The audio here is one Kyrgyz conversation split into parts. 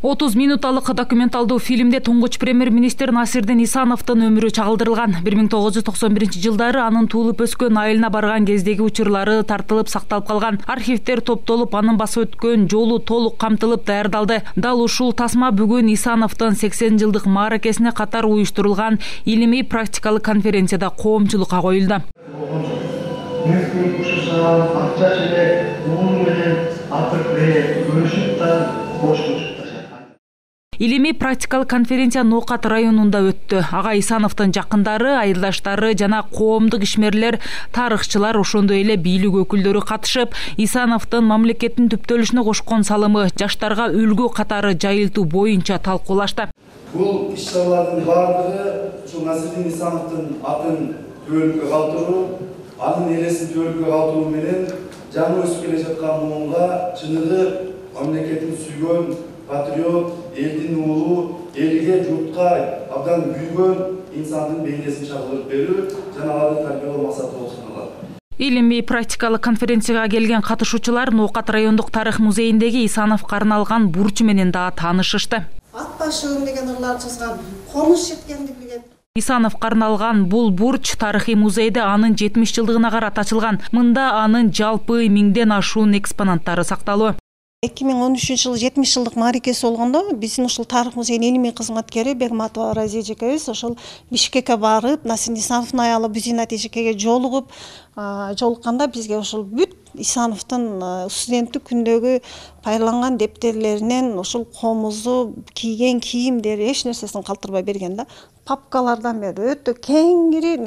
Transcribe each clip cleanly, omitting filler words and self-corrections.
30 минуталык документалдуу фильмде туңгуч премьер-министр Насирдин Исановдун өмүрү чагылдырылган. 1991-жылдары анын туулуп өскөн айылына барган кездеги учурлары тартылып сакталып калган. Архивдер топтолуп, анын басып өткөн жолу толук камтылып даярдалды. Дал ушул тасма бүгүн Исановдун 80-жылдык мааракесине катар уюштурулган илимий практикалык конференцияда коомчулукка коюлду. Илимий практикалык конференция Ноокат районунда өттү. Ага Исановдун жакындары, айылдаштары жана коомдук ишмерлер, тарыхчылар, ошондой эле бийлик өкүлдөрү катышып, Исановдун мамлекеттин түптөлүшүнө кошкон салымы, жаштарга үлгү катары жайылтуу боюнча талкуулашты. Бул иш-чаралардын баардыгы ушул Насирдин Исановдун атын төбөлүккө калтыруу, анын элесин төбөлүккө калтыруу менен жаңы өсүп келе жаткан муунга чыныгы мамлекетин сүйгөн патриот, элдин уулу, элге, журтка абдан күйгөн инсандын бейнесин чагылдырып берүү жана аларды тарбиялоо максаты болуп саналат. Илимий практикалык конференцияга келген катышуучулар Ноокат райондук тарых музейиндеги Исановго арналган бурч менен да таанышышты. Ат башыгын деген ырлар жазган, комуш жеткенди билген. Исановго арналган бул бурч тарыхый музейде анын 70 жылдыгына карата ачылган. Мында анын жалпы 1000ден ашуун экспонаттары сакталуу. 2013-жылы 70 жылдык мааракеси болгондо биздин ушул тарых музейинин илимий кызматкери Бегматова Разия эжекебиз ошол Бишкекке барып, Насирдин Исановдун аялы Бузинат эжекеге жолукканда бизге ошол бүт Исановдун студенттик күндөгү пайдаланган дептерлеринен ушул комузу, кийген кийимдери эч нерсесин калтырбай берген да. Папкалардан бери өтө кеңири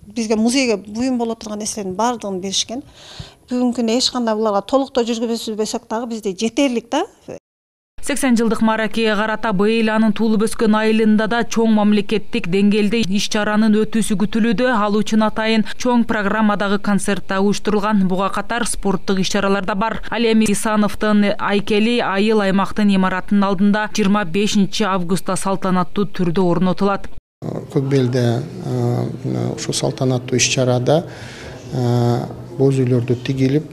бизге музейге буюм боло турган нерселердин баардыгын беришкен. Бүгүнкү күндө эч кандай буларга толуктоо жүргүзбөсөк дагы бизде жетерлик да. 80 жылдык мааракеге карата быйыл анын туулуп өскөн айылында да чоң мамлекеттик деңгээлде иш-чаранын өтүүсү күтүлүүдө. Ал үчүн атайын чоң программадагы концерт да уюштурулган. Буга катар спорттук иш-чаралар да бар. Ал эми Исановдун айкели айыл аймактын имаратынын алдында 25 августта салтанаттуу түрдө орнотулат. Көкбелде ушу салтанаттуу иш-чарада боз үйлөрдү тигилип,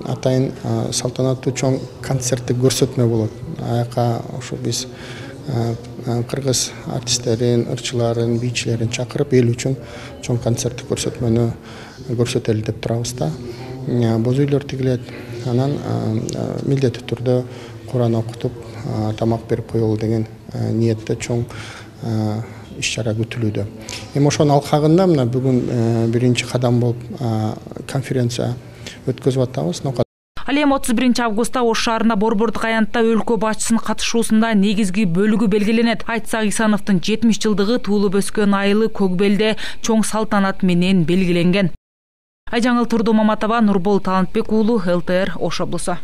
атайын салтанаттуу чоң концерттик көрсөтмө болот. Аяка ушу биз кыргыз артисттерин, ырчыларын, бийчилерин чакырып, эл үчүн чоң концерттик көрсөтмөнү көрсөтөлү деп турабыз да. Боз үйлөр тигилет, анан милдеттүү түрдө Куран окутуп, тамак берип коелу деген ниетте чоң иш-чара күтүлүүдө. Эми ошонун алкагында мына бүгүн биринчи кадам болуп конференция өткөзүп атабыз. Ал эми 31 августта Ош шаарында Борбордук аянтта өлкө башчысынын катышуусунда негизги бөлүгү белгиленет. Айтсак, Исановдун 70 жылдыгы туулуп өскөн айылы Көкбелде чоң салтанат менен белгиленген. Айжаңыл Турду Маматова, Нурбол Талантбек уулу, ЛТР, Ош облусу.